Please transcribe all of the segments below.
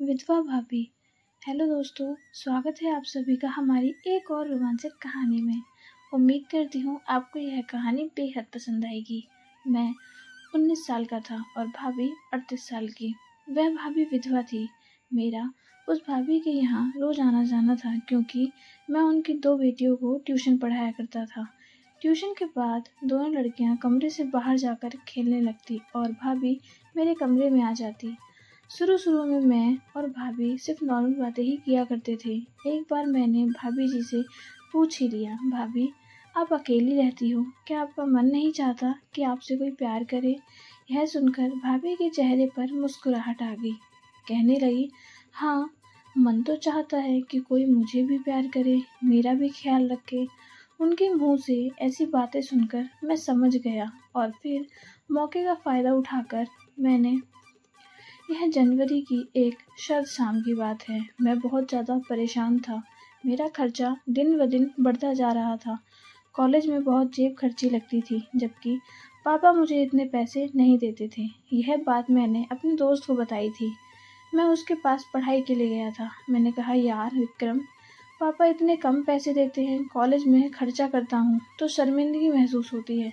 विधवा भाभी। हेलो दोस्तों, स्वागत है आप सभी का हमारी एक और रोमांचक कहानी में। उम्मीद करती हूँ आपको यह कहानी बेहद पसंद आएगी। मैं 19 साल का था और भाभी 38 साल की। वह भाभी विधवा थी। मेरा उस भाभी के यहाँ रोज आना जाना था क्योंकि मैं उनकी 2 बेटियों को ट्यूशन पढ़ाया करता था। ट्यूशन के बाद दोनों लड़कियाँ कमरे से बाहर जाकर खेलने लगती और भाभी मेरे कमरे में आ जाती। शुरू में मैं और भाभी सिर्फ नॉर्मल बातें ही किया करते थे। एक बार मैंने भाभी जी से पूछ ही लिया, भाभी आप अकेली रहती हो, क्या आपका मन नहीं चाहता कि आपसे कोई प्यार करे? यह सुनकर भाभी के चेहरे पर मुस्कुराहट आ गई। कहने लगी, हाँ, मन तो चाहता है कि कोई मुझे भी प्यार करे, मेरा भी ख्याल रखे। उनके मुंह से ऐसी बातें सुनकर मैं समझ गया और फिर मौके का फ़ायदा उठाकर मैंने यह जनवरी की एक सर्द शाम की बात है। मैं बहुत ज़्यादा परेशान था। मेरा खर्चा दिन ब दिन बढ़ता जा रहा था। कॉलेज में बहुत जेब खर्ची लगती थी, जबकि पापा मुझे इतने पैसे नहीं देते थे। यह बात मैंने अपने दोस्त को बताई थी। मैं उसके पास पढ़ाई के लिए गया था। मैंने कहा, यार विक्रम, पापा इतने कम पैसे देते हैं, कॉलेज में खर्चा करता हूँ तो शर्मिंदगी महसूस होती है।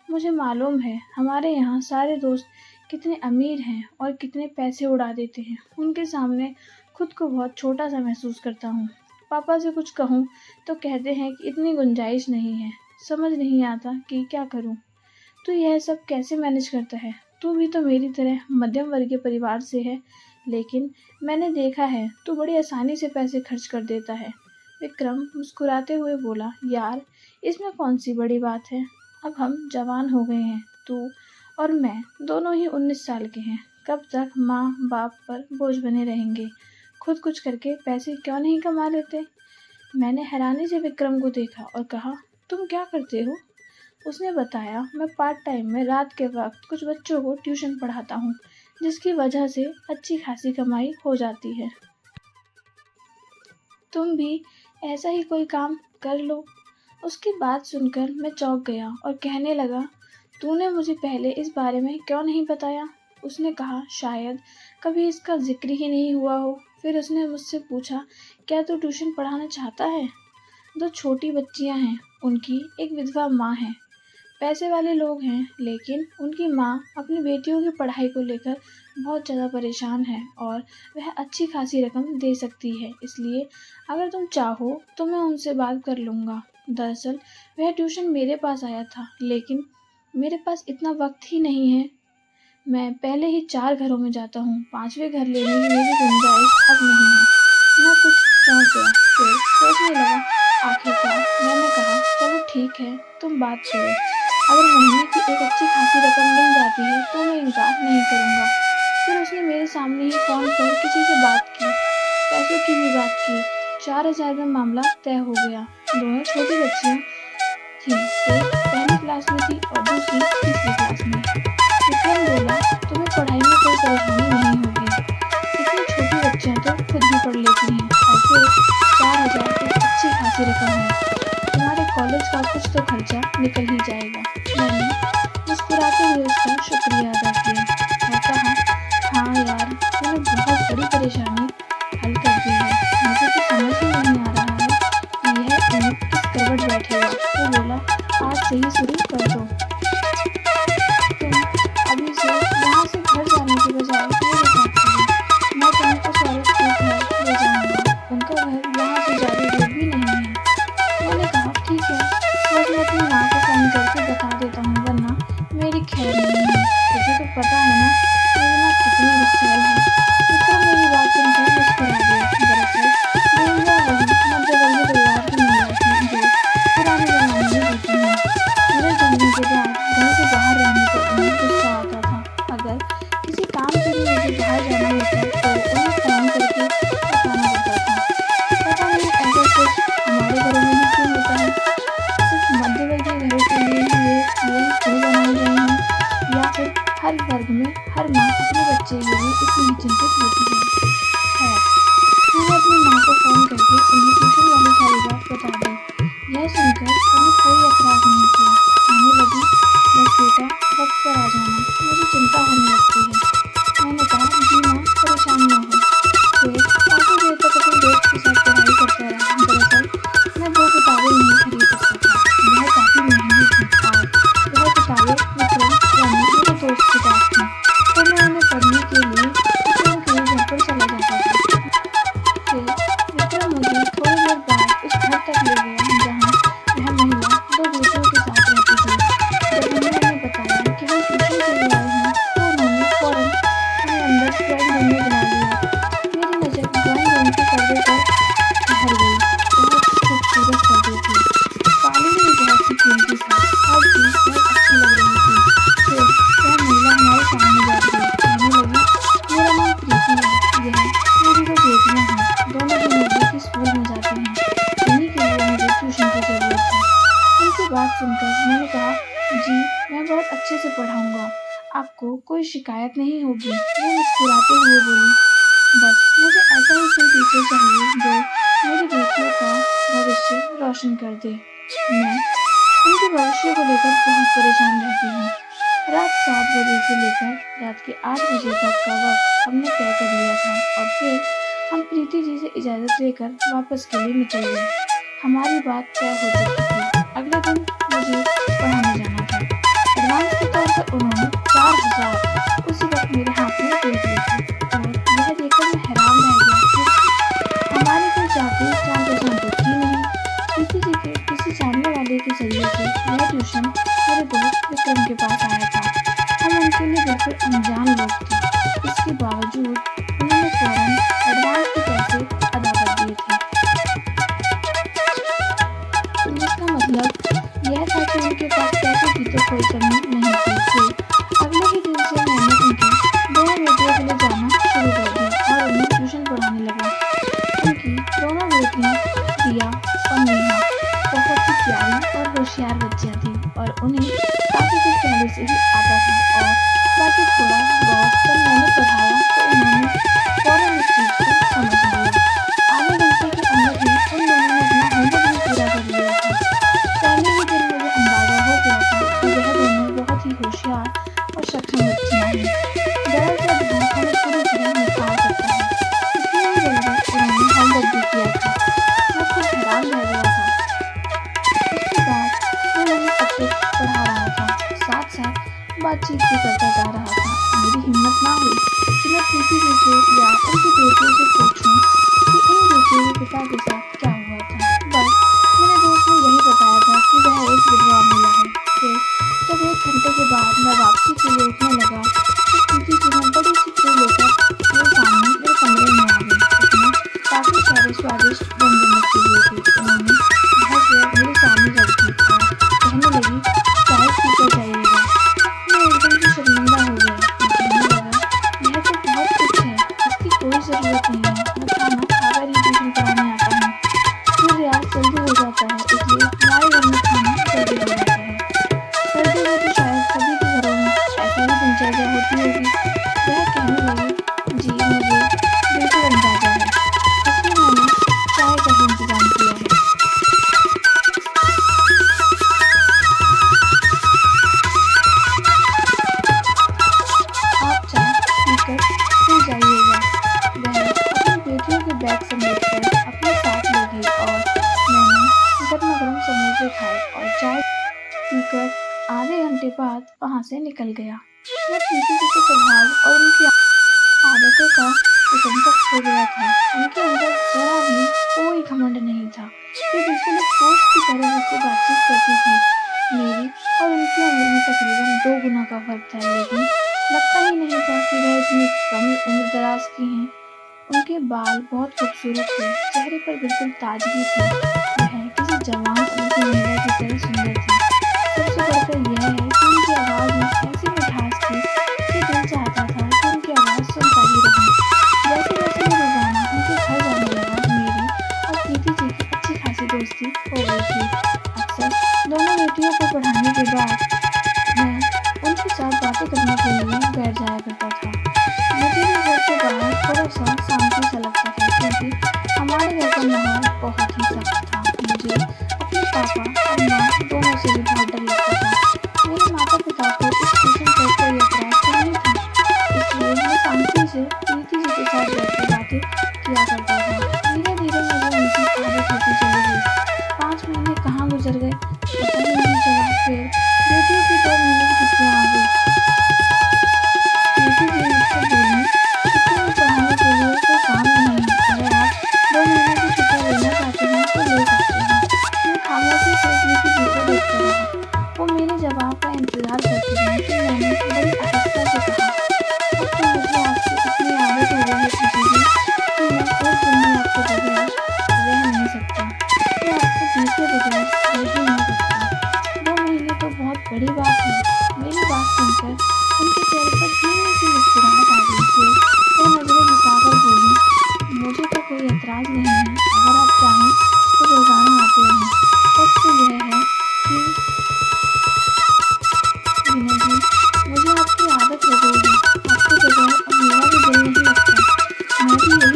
मुझे मालूम है हमारे यहाँ सारे दोस्त कितने अमीर हैं और कितने पैसे उड़ा देते हैं। उनके सामने खुद को बहुत छोटा सा महसूस करता हूँ। पापा से कुछ कहूँ तो कहते हैं कि इतनी गुंजाइश नहीं है। समझ नहीं आता कि क्या करूँ। तू यह सब कैसे मैनेज करता है? तू भी तो मेरी तरह मध्यम वर्गीय परिवार से है, लेकिन मैंने देखा है तू बड़ी आसानी से पैसे खर्च कर देता है। विक्रम मुस्कुराते हुए बोला, यार इसमें कौन सी बड़ी बात है? अब हम जवान हो गए हैं, तू और मैं दोनों ही 19 साल के हैं। कब तक माँ बाप पर बोझ बने रहेंगे? खुद कुछ करके पैसे क्यों नहीं कमा लेते? मैंने हैरानी से विक्रम को देखा और कहा, तुम क्या करते हो? उसने बताया, मैं पार्ट टाइम में रात के वक्त कुछ बच्चों को ट्यूशन पढ़ाता हूँ, जिसकी वजह से अच्छी खासी कमाई हो जाती है। तुम भी ऐसा ही कोई काम कर लो। उसकी बात सुनकर मैं चौंक गया और कहने लगा, तूने मुझे पहले इस बारे में क्यों नहीं बताया? उसने कहा, शायद कभी इसका जिक्र ही नहीं हुआ हो। फिर उसने मुझसे पूछा, क्या तू ट्यूशन पढ़ाना चाहता है? 2 छोटी बच्चियां हैं, उनकी एक विधवा माँ है। पैसे वाले लोग हैं, लेकिन उनकी माँ अपनी बेटियों की पढ़ाई को लेकर बहुत ज़्यादा परेशान है और वह अच्छी खासी रकम दे सकती है। इसलिए अगर तुम चाहो तो मैं उनसे बात कर लूँगा। दरअसल वह ट्यूशन मेरे पास आया था, लेकिन मेरे पास इतना वक्त ही नहीं है। मैं पहले ही 4 घरों में जाता हूँ, 5वें घर लेने की मेरी गुंजाइश अब नहीं है। मैं कुछ चौंक गया, फिर सोचने लगा। आखिरकार मैंने कहा, चलो ठीक है, तुम बात करो। अगर महीने की एक अच्छी खासी रकम मिल जाती है तो मैं इनकार नहीं करूँगा। फिर उसने मेरे सामने ही फ़ोन पर किसी से बात की, पैसों की भी बात की। 4000 में मामला तय हो गया। दोनों छोटी बच्चियाँ थीं, एक पहली क्लास में थी और दूसरी तीसरी क्लास में। विक्रम बोला, तुम्हें पढ़ाई में कोई परेशानी नहीं होगी। इतनी छोटी बच्चियाँ तो खुद भी पढ़ लेती हैं और फिर 4000 की अच्छी खासी रकम है। तुम्हारे कॉलेज का कुछ तो खर्चा निकल ही जाएगा। मैंने मुस्कुराते हुए उसका शुक्रिया अदा किया और कहा, हाँ यार, तूने बहुत बड़ी परेशानी हल कर दी है। मुझे तो समझ ही नहीं आ रहा है कि यह ऊँट किस करवट बैठेगा। वो बोला, आज से ही शुरू कर दो। तुम अभी से यहाँ से घर जाने के बजाय मेरे साथ चलो। मैं तुमको सौरभ के घर ले जाऊँगा। उनका घर यहाँ से ज़्यादा दूर भी नहीं है। मैंने कहा, ठीक है, बस मैं अपनी माँ को फ़ोन करके बता देता हूँ, वरना मेरी खैर नहीं है। तुझे तो पता है ना मेरी माँ कितनी गुस्सैल है। विक्रम मेरी बात सुनकर मेरी दो बेटियां हैं, दोनों ही नजदीकी स्कूल में जाती हैं, इन्हीं के लिए मुझे ट्यूशन की ज़रूरत है। उनकी बात सुनकर मैंने कहा, जी मैं बहुत अच्छे से पढ़ाऊंगा, आपको कोई शिकायत नहीं होगी। वो मुस्कुराते हुए बोली, बस मुझे ऐसा ही कोई टीचर चाहिए जो मेरी बेटियों का भविष्य रोशन कर दे। मैं उनके भविष्य को लेकर बहुत परेशान रहती हूँ। रात 7 बजे से लेकर रात के 8 बजे तक का वक्त हमने तय कर लिया था और फिर हम प्रीति जी से इजाज़त लेकर वापस के लिए निकल गए। हमारी बात तय हो चुकी थी। अगले दिन मुझे पढ़ाने जाना था। एडवांस के तौर पर उन्होंने 4000 उसी वक्त मेरे हाथ में दे दिए थे और यह देखकर मैं हैरान रह गया क्योंकि हमारी कोई जाति जान पहचान तो थी नहीं। प्रीति जी के किसी जानने वाले के जरिए से यह ट्यूशन मेरे दोस्त विक्रम के पास आया था। हम उनके लिए बिल्कुल अनजान लोग थे। इसके बावजूद उन्होंने फौरन एडवांस के पैसे अदा कर दिए थे, जिसका मतलब यह था कि उनके पास पैसे की तो कोई कमी नहीं थी। फिर अगले ही दिन से मैंने उनकी दोनों बेटियों के लिए जाना शुरू कर दिया और उन्हें ट्यूशन पढ़ाने लगा। उनकी दोनों बेटियां प्रिया और नेहा बहुत ही प्यारी और होशियार बच्चियां थीं और उन्हें काफ़ी कुछ पहले से ही आता था और बाकी थोड़ा बहुत जब मैंने पढ़ाया तो उन्होंने फौरन इस चीज़ को समझ लिया। आधे घंटे के अंदर ही उन दोनों ने अपना होमवर्क भी पूरा कर लिया था। पहले ही दिन मुझे अंदाजा हो गया था कि वह दोनों बहुत ही होशियार और सक्षम बच्चियां हैं। दरअसल धन हमें पूरी तरह निखार सकता है। इतनी ही जल्दी उन्होंने होमवर्क भी किया था। मैं खुद हैरान रह गया था। उसके बाद मैं उन्हें सब कुछ पढ़ा रहा था, साथ साथ बातचीत भी करता जा रहा था। मेरी हिम्मत ना हुई कि मैं प्रीति जी से या उनकी बेटियों से पूछूं कि इन बेटियों के पिता के साथ क्या हुआ था। बस मेरे दोस्त ने यही बताया था कि वह एक विधवा महिला है। फिर जब 1 घंटे के बाद मैं वापसी के लिए उठने लगा तो प्रीति जी ने बड़ी सी ट्रे लेकर मेरे सामने मेरे कमरे में आ गई। उसमें काफ़ी सारे स्वादिष्ट व्यंजन रखे हुए थे। उन्होंने भर मेरे सामने रख दी और कहने लगी, चाय पीकर जाइएगा। मैं एकदम से शर्मिंदा हो गया। मैं कहने लगा, यह तो बहुत कुछ है, इसकी कोई ज़रूरत नहीं है। मैं खाना खाकर ही ट्यूशन पढ़ाने आता हूँ। फिर रियाज जल्दी हो जाता है, इसलिए हमारे घर में खाना जल्दी हो जाता है। सर्दियों में तो शायद सभी के घरों में ऐसा ही दिनचर्या होती होगी। वह कहने लगी, जी मुझे बिल्कुल अंदाजा है, इसलिए मैंने चाय का ही इंतज़ाम किया है। आप चाय पीकर फिर जाइएगा। वह अपनी बेटियों के बैग समेटकर अपने साथ ले गई और मैंने गर्मा गर्म समोसे खाए और चाय पीकर आधे घंटे बाद वहाँ से निकल गया। मैं प्रीति जी के स्वभाव और उनकी आदतों का प्रशंसक हो गया था। उनके अंदर जरा भी कोई घमंड नहीं था। वे बिल्कुल एक दोस्त की तरह मुझसे बातचीत करती थी। मेरी और उनकी उम्र में तकरीबन 2 गुना का फर्क था, लेकिन लगता ही नहीं था कि वह इतनी कम उम्र दराज की हैं। उनके बाल बहुत खूबसूरत थे, चेहरे पर बिल्कुल ताजगी थी। वह किसी जवान उम्र की महिला की तरह सुंदर थी। सबसे बढ़कर यह है कि उनकी आवाज़ में ऐसी मिठास थी कि दिल चाहता था कि उनकी आवाज़ सुनता ही रहूं। जैसे जैसे मैं रोजाना उनके घर जाने लगा, मेरी और प्रीति जी की अच्छी खासी दोस्ती हो गई थी। अक्सर दोनों बेटियों को पढ़ाने के बाद मैं उनके साथ बातें करने के लिए बैठ जाया करता था। मुझे भी घर के बाहर थोड़ा सा शांति सा लगता था क्योंकि हमारे घर का माहौल बहुत ही सख्त था। मुझे अपने पापा और माँ दोनों से भी बहुत डर लगता था। मेरे माता पिता को इस ट्यूशन पर कोई एतराज़ तो नहीं था, इसलिए मैं शांति से प्रीति जी के साथ बैठकर बातें किया करता था। धीरे धीरे मुझे उनकी आदत होती चली गई। 5 महीने कहाँ गुजर गए पता ही नहीं चला। फिर बेटियों की 2 महीने की छुट्टियाँ आ गई। प्रीति जी मुझसे बोली, छुट्टियों में पढ़ाने के लिए कोई काम नहीं है, अगर आप 2 महीने की छुट्टियाँ लेना चाहते हैं तो ले सकते हैं। मैं खामोशी से प्रीति जी को देखता रहा। वो मेरे जवाब का इंतजार करती रही। फिर मैंने बड़ी आहिस्ता से कहा, अब तो मुझे आपसे इतनी आदत हो गई है प्रीति जी कि मैं एक दिन भी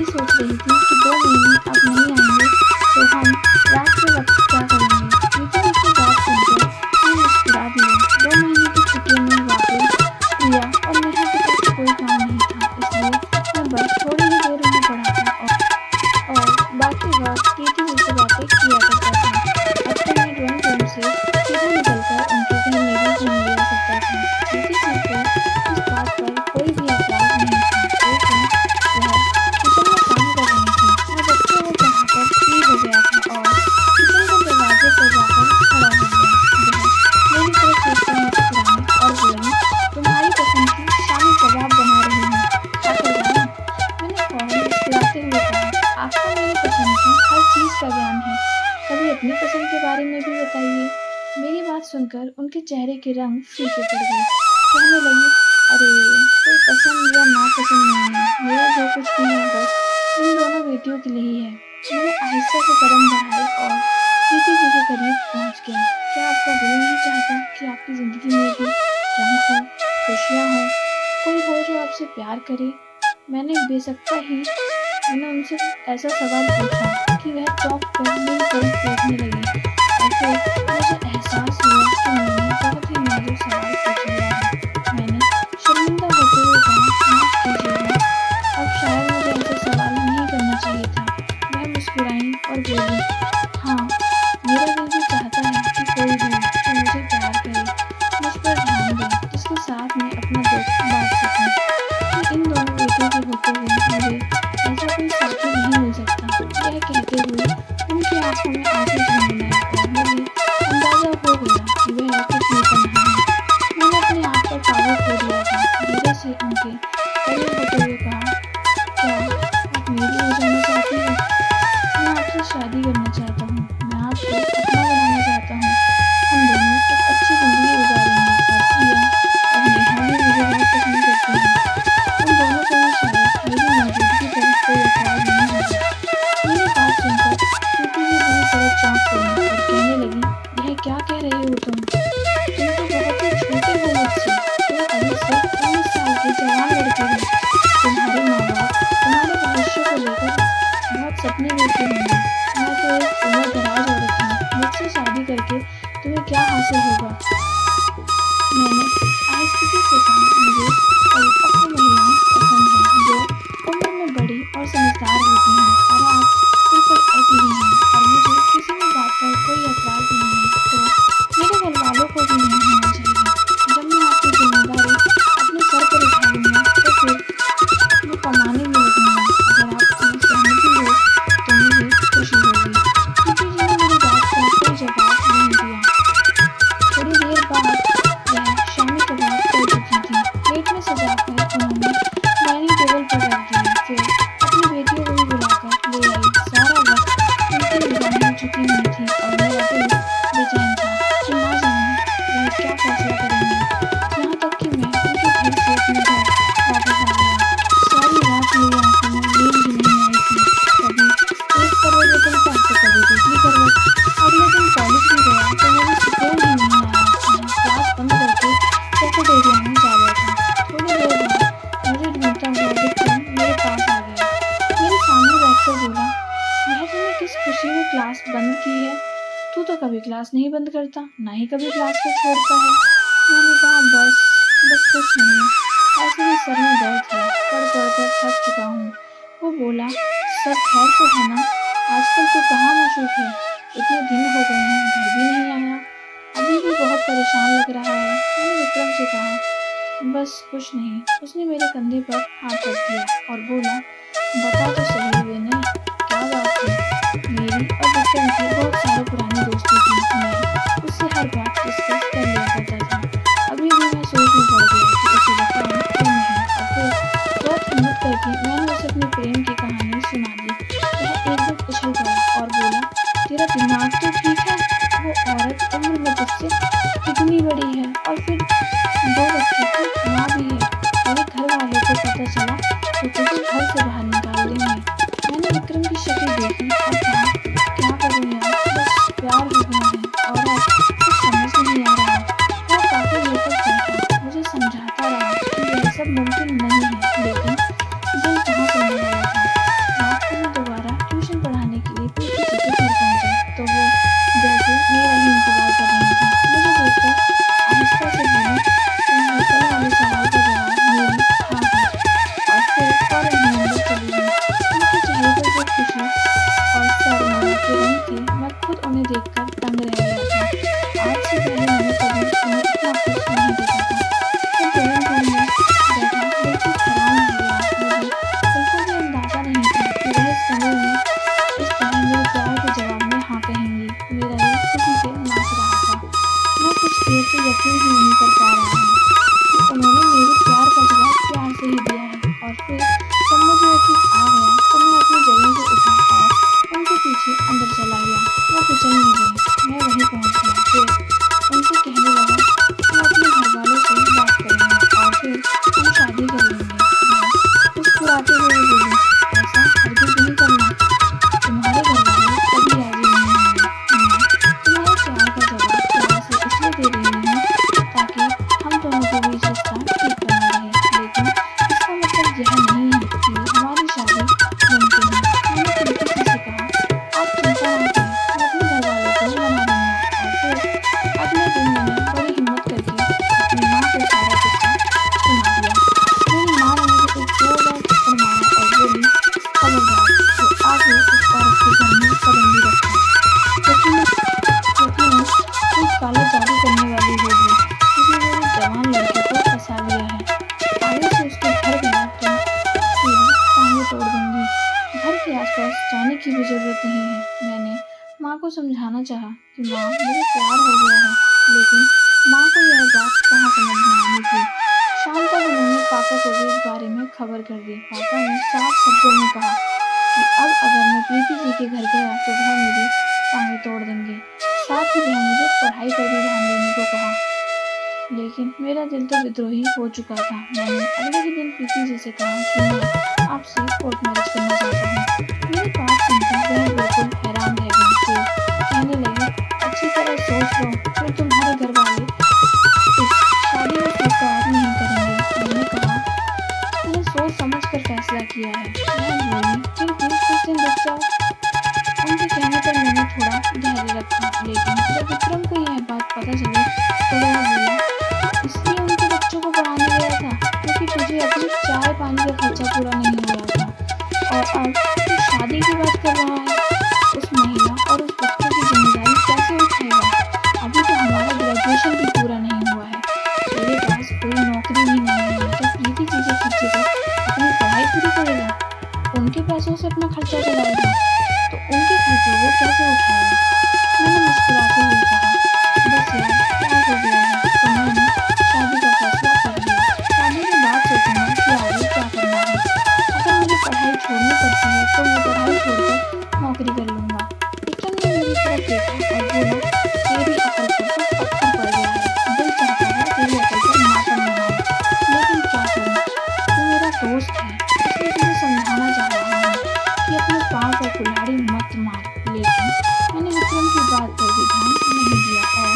सोच रही थी कि 2 महीने अब नहीं आएंगे तो हम रात के वक्त क्या करेंगे। प्रीति की बात सुनकर मैं मुस्कुरा दिया। 2 महीने की छुट्टियों में वाकई प्रिया और नेहा के पास कोई काम नहीं था, इसलिए मैं बस थोड़ी ही देर उन्हें पढ़ाता और बाकी वक्त प्रीति जी से बातें किया करता था। अब तो मैं ड्राइंग रूम से सीधा निकलकर उनके घर में भी घूम लिया करता था। प्रीति जी को इस बात पर कोई भी एतराज नहीं था। एक दिन वह किचन में काम कर रही थी। मैं बच्चों को पढ़ाकर फ्री हो गया था और किचन के दरवाजे पर जाकर खड़ा हो गया। वह मेरी तरफ देखकर मुस्कुराई और बोली, तुम्हारी पसंद की शामी कबाब बना रही हूँ, खाकर जाना। मैंने फौरन मुस्कुराते हुए कहा, आपको मेरी पसंद की हर चीज़ का ज्ञान है, कभी अपनी पसंद के बारे में भी बताइए। मेरी बात सुनकर उनके चेहरे के रंग फीके पड़ गए। कहने लगी, अरे कोई पसंद या नापसंद नहीं है, मेरा जो कुछ भी है बस इन दोनों बेटियों के लिए ही है। मैंने आहिस्ता से कदम बढ़ाए और प्रीति जी के करीब पहुंच गया। क्या आपका दिल नहीं चाहता कि आपकी ज़िंदगी में भी रंग हो, खुशियाँ हो, कोई हो जो आपसे प्यार करे। मैंने उनसे ऐसा सवाल पूछा कि वह चौंक कर मेरी तरफ देखने लगी और फिर मुझे एहसास हुआ कि मैंने बहुत ही नाजुक सवाल पूछ लिया है। मैंने शर्मिंदा होते हुए कहा, माफ़ कीजिएगा, अब शायद मुझे ऐसा सवाल नहीं करना चाहिए था। वह मुस्कुराई और बोली, हाँ, मेरा दिल भी चाहता है कि कोई हो जो मुझे प्यार करे, मुझ पर ध्यान दे, जिसके साथ मैं अपना दुख बांट सकूं। कि इन दोनों बेटियों के होते हुए मुझे ऐसा कोई साथी नहीं मिल सकता। यह कहते हुए उनकी आंखों में आंसू झलने लगे और मुझे अंदाजा हो गया कि वह कुछ निकल रहा है। मैंने अपने आप पर काबू खो दिया था। धीरे से उनके करीब होते हुए कहा, क्या आप मेरी हो जाना चाहती हो? मैं आपसे शादी करना चाहता हूँ, मैं आपको अपना बनाना चाहता हूँ। हम दोनों एक अच्छी ज़िंदगी गुजारेंगे और प्रिया और नेहा भी मुझे बहुत पसंद करती हैं। उन दोनों को भी शायद मेरी मौजूदगी पर कोई एतराज़ नहीं होगा। मेरी बात सुनकर प्रीति जी बुरी तरह चौंक गई और कहने लगी, यह क्या कह रही हो तुम? तुम तो बहुत ही छोटे हो मुझसे। तुम अभी सिर्फ 19 साल के जवान लड़के हो। तुम्हारे माँ बाप तुम्हारे भविष्य को लेकर बहुत सपने देखते होंगे। मैं तो एक उम्र दराज औरत हूँ, मुझसे शादी करके तुम्हें क्या हासिल होगा? मैंने आहिस्ते से कहा, मुझे परिपक्व महिलाएं पसंद हैं जो उम्र में बड़ी और समझदार होती हैं और आप बिल्कुल ऐसी ही हैं और मुझे किसी भी बात पर कोई एतराज़ नहीं है, तो मेरे घर वालों को भी नहीं होना चाहिए। जब मैं आपकी जिम्मेदारी अपने सर पर उठा लूँगा तो फिर मैं कमाने भी लगूंगा। अगर आपकी सहमति हो तो मुझे खुशी होगी। प्रीति जी ने मेरी बात का कोई जवाब नहीं दिया। थोड़ी देर बाद वह शामी कबाब कर चुकी थी। प्लेट में सजाकर उन्होंने डाइनिंग टेबल पर रख दिए। फिर अपनी बेटियों को भी बुलाकर ले आई। सारा वक्त उनकी निगाहें झुकी हुई थी और मेरा दिल बेचैन था कि ना जाने वह क्या फैसला करेंगे। यहाँ तक कि मैं उनके घर से अपने घर वापस आ गया। सारी रात मेरी आंखों में नींद भी नहीं आई थी। कभी एक करवट बदलता तो कभी दूसरी करवट। अगले दिन कॉलेज भी गया तो मुझे सुकून ही नहीं आया। मैं क्लास बंद करके कैफेटेरिया में जा बैठा। थोड़ी देर बाद मुझे ढूंढता हुआ विक्रम मेरे पास आ गया। मेरे सामने बैठकर बोला, यह तूने किस खुशी में क्लास बंद की है? तू तो कभी क्लास नहीं बंद करता, ना ही कभी क्लास को छोड़ता है। मैंने कहा, बस कुछ नहीं, ऐसे ही सर में दर्द है, पढ़ कर थक चुका हूँ। वो बोला, सब खैर तो है ना? आजकल तू कहाँ मशरूफ है? इतने दिन हो गए हैं, घर भी नहीं आया, अभी भी बहुत परेशान लग रहा है। मैंने विक्रम से कहा, बस कुछ नहीं। उसने मेरे कंधे पर हाथ रख दिया और बोला, बता तो सही विनय, क्या बात है? मेरी और विक्रम की बहुत सारी पुरानी दोस्ती थी। मैं उससे हर बात डिस्कस कर लिया करता था। अभी भी मैं सोच में पड़ गया कि उसे बताऊं क्यों नहीं। और फिर बहुत हिम्मत करके मैंने उसे अपने प्रेम की कहानी सुना दी। वह एकदम उछल पड़ा और बोला, तेरा दिमाग तो ठीक है? वो औरत उम्र में तुझसे कितनी बड़ी है और फिर 2 बच्चों की माँ भी है। मेरे घर वालों को पता चला तो तुझे घर से बाहर निकाल देंगे। मैंने विक्रम की शक्ल देखी और कहा, क्या करूँ यार, बस प्यार हो गया है और अब कुछ समझ नहीं आ रहा। वो काफ़ी देर तक बैठा, मुझे समझाता रहा कि यह सब मुमकिन नहीं है, लेकिन दिल कहाँ सुनने वाला था। घर के आसपास जाने की भी जरूरत नहीं है। मैंने माँ को समझाना चाहा कि माँ मुझे प्यार हो गया है, लेकिन माँ को यह बात कहाँ समझ में आने थी। शाम तक उन्होंने पापा को भी इस बारे में खबर कर दी। पापा ने साफ शब्दों में कहा कि अब अगर मैं प्रीति जी के घर गया तो वह मेरी टांगें तोड़ देंगे। साथ ही वह मुझे पढ़ाई पर भी ध्यान देने को कहा। लेकिन मेरा दिल तो विद्रोही हो चुका था। मैंने अगले ही दिन प्रीति जी से कहा कि मैं आपसे कोर्ट मैरिज करना चाहता हूँ। मेरी बात सुनकर वह बिल्कुल हैरान रह गई। फिर कहने लगी, अच्छी तरह सोच लो, फिर तुम्हारे घर वाले इस शादी को स्वीकार नहीं करेंगे। मैंने कहा, मैंने सोच समझ कर फैसला किया है। वह बोली, फिर भी कुछ दिन रुक जाओ। उनके कहने पर मैंने थोड़ा धैर्य रखा, लेकिन जब विक्रम को यह बात पता चली तो वह बोला, इसलिए उनके बच्चों को पढ़ाने गया था क्योंकि तुझे अपनी चाय पानी का खर्चा पूरा नहीं हो रहा था, और अब तू शादी की बात कर रहा है। उस महिला और उस बच्चों की जिम्मेदारी कैसे उठाएगा? अभी तो हमारा ग्रेजुएशन भी पूरा नहीं हुआ है, तेरे पास कोई नौकरी भी नहीं है, तो प्रीति जी के खर्चे पर अपनी पढ़ाई पूरी करेगा, उनके पैसों से अपना खर्चा चलाएगा, तो उनके खर्चों को कैसे उठाएगा? मैंने मुस्कुराते हुए कहा, बस यार क्या हो गया है, तो मैंने शादी का फैसला कर लिया। शादी के बाद सोचूंगा कि आगे क्या करना है। अगर मुझे पढ़ाई छोड़नी पड़ती है तो मैं पढ़ाई छोड़कर नौकरी कर लूंगा। विक्रम ने मेरी तरफ देखा और बोला, तेरी अकल पर तो पत्थर पड़ गया है, दिल चाहता है तेरी अकल पर मातम मनाऊं, लेकिन क्या करूं, तू मेरा दोस्त है, इसलिए तुझे समझाना चाह रहा हूँ कि अपने पाँव पर कुल्हाड़ी मत मार। लेकिन मैंने विक्रम की बात पर भी ध्यान नहीं दिया और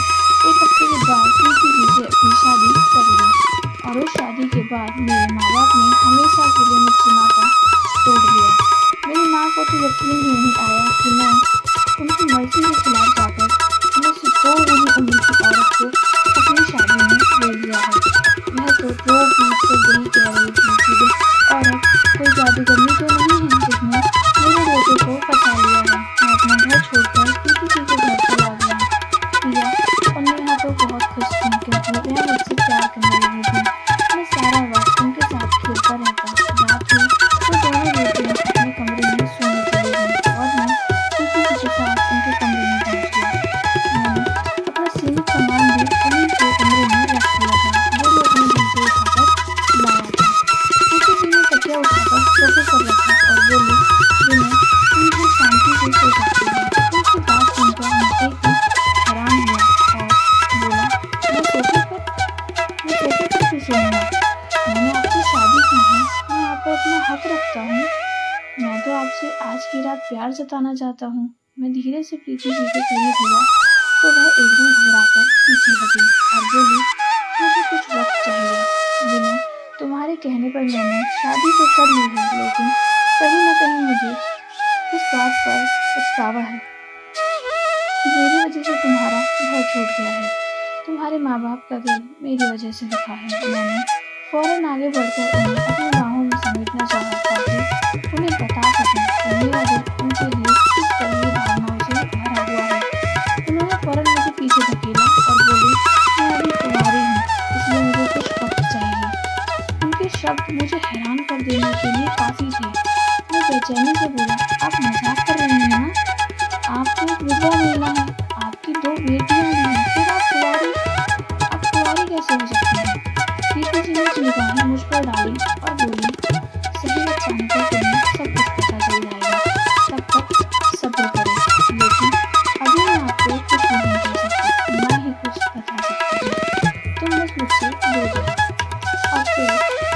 एक हफ्ते के बाद प्रीति जी से अपनी शादी कर ली। और उस शादी के बाद मेरे माँ बाप ने हमेशा के लिए मुझसे नाता तोड़ दिया। मेरी माँ को तो यकीन ही नहीं आया कि मैं उनकी मर्जी के खिलाफ जाकर मुझसे 2 गुनी उम्र की औरत को अपनी शादी में ले लिया है। वह तो रो पीट कर यही कह रही थी कि औरत कोई जादूगरनी तो नहीं है जिसने मेरे बेटे को फंसा लिया है। मैं अपना घर छोड़कर प्रीति जी के घर चला गया। प्रिया और नेहा तो बहुत खुश थी क्योंकि वह मुझसे प्यार करने लगी थी। मैं सारा वक्त उनके साथ खेलता रहता। रात हुई तो दोनों बेटियां अपने कमरे में सोने चली गईं और मैं प्रीति जी के साथ उनके कमरे में पहुंच गया। मैंने अपना सीमित सामान भी उन्हीं के कमरे में रख दिया था जो मैं अपने घर से उठाकर लाया था। प्रीति जी ने तकिया उठाकर सोफे पर रखा और बोली, विनय तुम यहाँ शांति से सो सकती हो। उनकी बात सुनकर मैं एकदम हैरान हुआ और बोला, मैं सोफे पर क्यों सोऊंगा? मैंने आपसे शादी की है, मैं आप पर अपना हक रखता हूँ। मैं तो आपसे आज की रात प्यार जताना चाहता हूँ। मैं धीरे से प्रीति जी के करीब हुआ तो वह एकदम घबराकर पीछे हटी और बोली, मुझे कुछ वक्त चाहिए। विनय तुम्हारे कहने पर मैंने शादी तो कर ली है, लेकिन कहीं न कहीं मुझे इस बात पर पछतावा है कि मेरी वजह से तुम्हारा घर छूट गया है। तुम्हारे माँ बाप का दिल मेरी वजह से दुखा है। मैंने फौरन आगे बढ़कर उन्हें अपनी बाहों में समेटना चाहा ताकि उन्हें बता सकूं कि मेरा दिल उनके लिए किस तरह की भावनाओं से भरा हुआ है। उन्होंने फौरन मुझे पीछे धकेला और बोली, मैं अभी कुंवारी हूँ, इसलिए मुझे कुछ वक्त चाहिए। उनके शब्द मुझे हैरान कर देने के लिए काफी थे। मैं बेचैनी से बोला, आप मजाक कर रही हैं ना? आपको एक विधवा महिला है, आपकी 2 बेटियां भी हैं, फिर आप कुंवारी कैसे हो सकती हैं? प्रीति जी ने निगाहें मुझ पर डाली और बोली, सही वक्त आने पर तुम्हें सब कुछ पता चल जाएगा, तब तक सब्र करो। लेकिन अभी मैं आपको कुछ नहीं कह सकती, ना ही कुछ बता सकती हूँ। तुम बस मुझसे दूर रहो। और फिर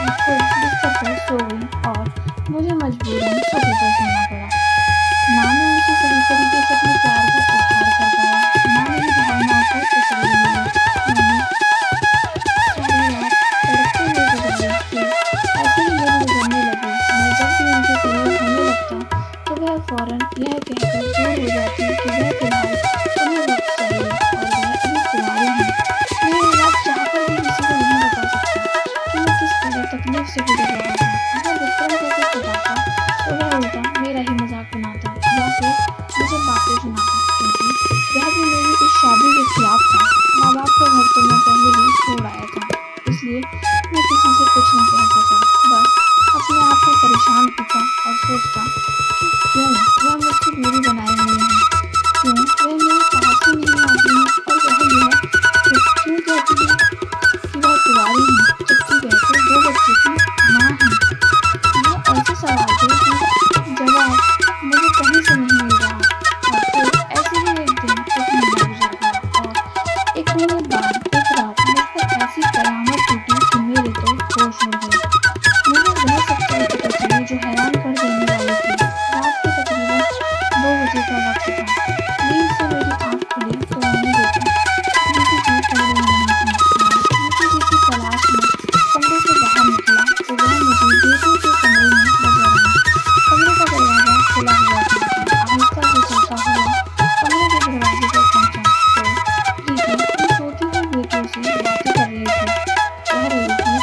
मैं खुद बिस्तर पर सो गई और मुझे मजबूरन सोफे पर सोना पड़ा। क्यों वह मुझसे दूरी बनाए हुए हैं, क्यों वह मेरे पास ही नहीं आती हैं, और वह यह क्यों कहती है कि वह कुंवारी हैं, जबकि वह तो 2 बच्चों की माँ हैं। यह ऐसे सवाल थे जिनका जवाब मुझे कहीं से नहीं मिल रहा। और फिर ऐसे ही एक दिन, एक महीना गुजर गया, और 1 महीने बाद एक रात मुझ पर ऐसी कयामत टूटी कि मेरे तो होश उड़ गए। मुझे वह सच्चाई पता चली जो हैरान कर देने वाली थी। रात के तकरीबन 2 बजे का वक्त था। नींद से मेरी आँख खुली तो मैंने देखा प्रीति जी कमरे में नहीं थी। मैं प्रीति जी की तलाश में कमरे से बाहर निकला तो वह मुझे बेटे के कमरे में नजर आई। कमरे का दरवाजा खुला हुआ था। आहिस्ता से चलता हुआ कमरे के दरवाजे पर पहुंचा तो प्रीति अपनी सोती हुई बेटियों से बातें कर रही थी। कह रही थी,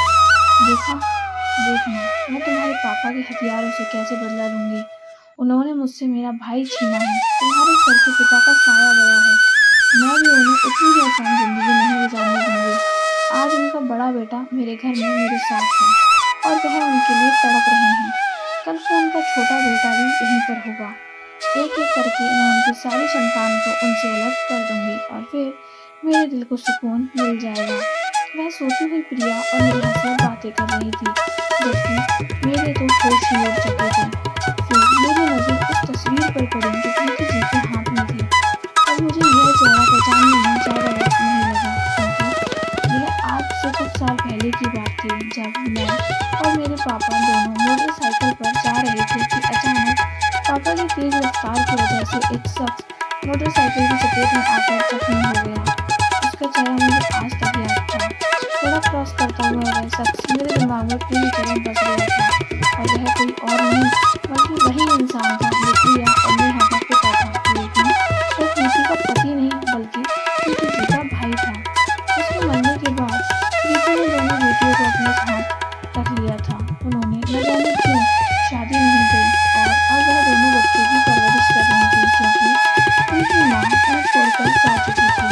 देखना मैं तुम्हारे पापा के हथियारों से कैसे बदला लूंगी। उन्होंने मुझसे मेरा भाई छीना है, तुम्हारे सर से पिता का साया गया है। मैं भी उन्हें उतनी ही आसान जिंदगी नहीं गुजारने दूंगी। आज उनका बड़ा बेटा मेरे घर में मेरे साथ है और वह उनके लिए तड़प रहे हैं। कल को उनका छोटा बेटा भी यहीं पर होगा। एक एक करके मैं उनकी सारी संतान को उनसे अलग कर दूंगी और फिर मेरे दिल को सुकून मिल जाएगा। वह सोती हुई प्रिया और नेहा से बातें कर रही थी, जबकि मेरे तो होश ही उड़ चुके थे। फिर मेरी नजर उस तस्वीर पर पड़ी जो प्रीति जी के हाथ में थी। अब मुझे यह चेहरा पहचानने में ज़्यादा वक्त नहीं लगा, क्योंकि यह आज से कुछ साल पहले की बात थी, जब मैं और मेरे पापा दोनों मोटरसाइकिल पर जा रहे थे कि अचानक पापा की तेज रफ्तार की वजह से एक शख्स मोटरसाइकिल की चपेट में आकर जख्मी हो गया। उसका चेहरा मुझे आज तक याद था। सड़क क्रॉस करता हुआ वह शख्स मेरे दिमाग में पूरी तरह बस गया था, और वह कोई और नहीं बल्कि वही इंसान था जो प्रिया और नेहा का पिता था, लेकिन वह प्रीति का पति नहीं बल्कि प्रीति जी का भाई था। उसके मरने के बाद प्रीति ने दोनों बेटियों को अपने साथ रख लिया था। उन्होंने न जाने क्यों शादी नहीं की और अब वह दोनों बच्चों की परवरिश कर रही थी, क्योंकि उनकी माँ उन्हें छोड़कर जा चुकी थी।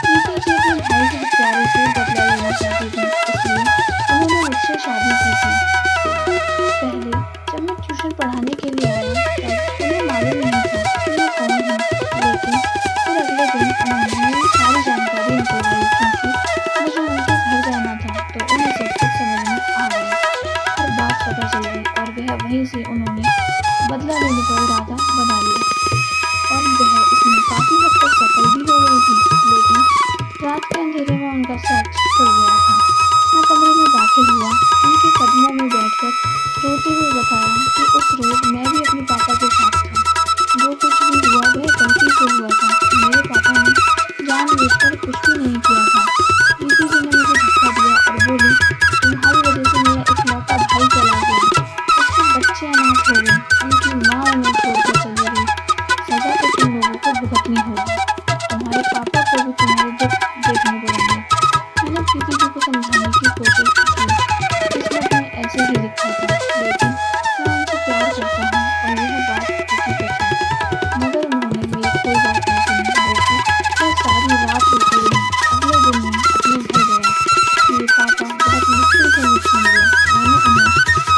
प्रीति जी अपने भाई के हत्यारे से बदला लेना चाहती थी, इसलिए उन्होंने मुझसे शादी की थी। पहले जब मैं ट्यूशन पढ़ाने के लिए आया तब उन्हें मालूम नहीं था कि मैं कौन हूँ, लेकिन फिर अगले दिन उन्होंने मेरी सारी जानकारी निकलवाई, क्योंकि मुझे उनके घर जाना था तो उन्हें सब कुछ समझ में आ गया। हर बात पता चल गई और वहीं से उन्होंने बदला लेने का इरादा बना लिया और वह इसमें काफ़ी हद तक सफल भी हो गई थी। लेकिन रात के अंधेरे में उनका सच खुल गया था। मैं कमरे में दाखिल हुआ, उनके कदमों में बैठकर रोते हुए बताया कि उस रोज मैं भी अपने पापा के साथ था। जो कुछ भी हुआ वह गलती से हुआ था। मेरे पापा ने जानबूझकर कुछ भी नहीं किया था। प्रीति जी ने मुझे धक्का दिया और बोली, तुम्हारी वजह से मेरा इकलौता भाई चला गया, उसके बच्चे अनाथ हो गए, उनकी माँ उन्हें छोड़कर चली गई। सजा तो तुम लोगों को भुगतनी होगी, तुम्हारे पापा को भी तुम्हारे दुख देखने पड़ेंगे। मैंने प्रीति जी को समझाने की कोशिश की, किस्मत में ऐसे ही लिखा था, लेकिन मैं उनसे प्यार करता हूँ और यह बात हकीकत है। मगर उन्होंने मेरी कोई बात नहीं सुनी, बल्कि वह सारी रात रोती रही। अगले दिन मैं अपने घर गया। मेरे पापा बहुत मुश्किल से मुझसे मिले। मैंने उन्हें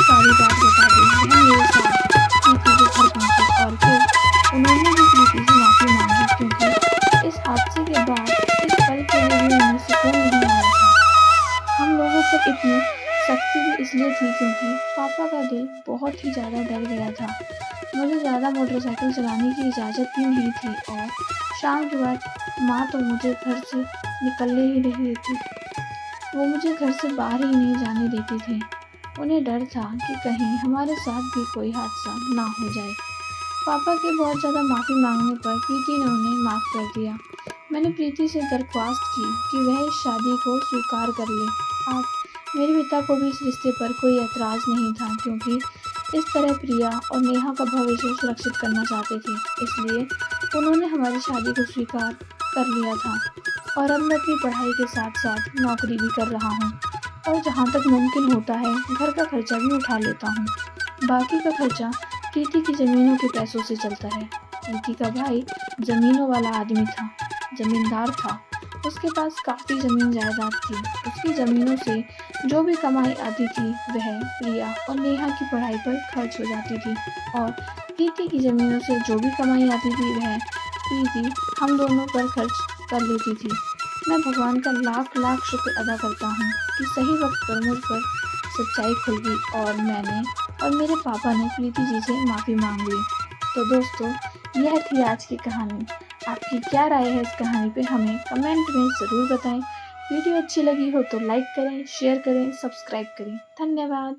सारी बात बता दी। वह मेरे साथ प्रीति के घर पहुँचे और फिर उन्होंने भी प्रीति से माफ़ी मांगी, क्योंकि इस हादसे के बाद इस पल के लिए भी उन्हें सुकून नहीं आया था। हम लोगों पर इतनी सख्ती भी इसलिए थी क्योंकि पापा का दिल बहुत ही ज़्यादा डर गया था। मुझे ज़्यादा मोटरसाइकिल चलाने की इजाज़त भी नहीं थी और शाम के बाद माँ तो मुझे घर से निकलने ही नहीं देती। वो मुझे घर से बाहर ही नहीं जाने देती थी। उन्हें डर था कि कहीं हमारे साथ भी कोई हादसा ना हो जाए। पापा के बहुत ज़्यादा माफ़ी मांगने पर प्रीति ने उन्हें माफ़ कर दिया। मैंने प्रीति से दरख्वास्त की कि वह इस शादी को स्वीकार कर ले। आप मेरे पिता को भी इस रिश्ते पर कोई एतराज़ नहीं था, क्योंकि इस तरह प्रिया और नेहा का भविष्य सुरक्षित करना चाहते थे, इसलिए उन्होंने हमारी शादी को स्वीकार कर लिया था। और अब मैं अपनी पढ़ाई के साथ साथ नौकरी भी कर रहा हूँ और जहाँ तक मुमकिन होता है घर का खर्चा भी उठा लेता हूँ। बाकी का खर्चा प्रीति की ज़मीनों के पैसों से चलता है। प्रीति का भाई ज़मीनों वाला आदमी था, ज़मींदार था। उसके पास काफ़ी ज़मीन जायदाद थी। उसकी ज़मीनों से जो भी कमाई आती थी वह प्रिया और नेहा की पढ़ाई पर खर्च हो जाती थी और प्रीति की ज़मीनों से जो भी कमाई आती थी वह प्रीति हम दोनों पर खर्च कर लेती थी। मैं भगवान का लाख लाख शुक्र अदा करता हूँ कि सही वक्त पर मुझ पर सच्चाई खुल गई और मैंने और मेरे पापा ने प्रीति जी से माफ़ी मांग ली। तो दोस्तों, यह थी आज की कहानी। आपकी क्या राय है इस कहानी पे हमें कमेंट में ज़रूर बताएं। वीडियो अच्छी लगी हो तो लाइक करें, शेयर करें, सब्सक्राइब करें। धन्यवाद।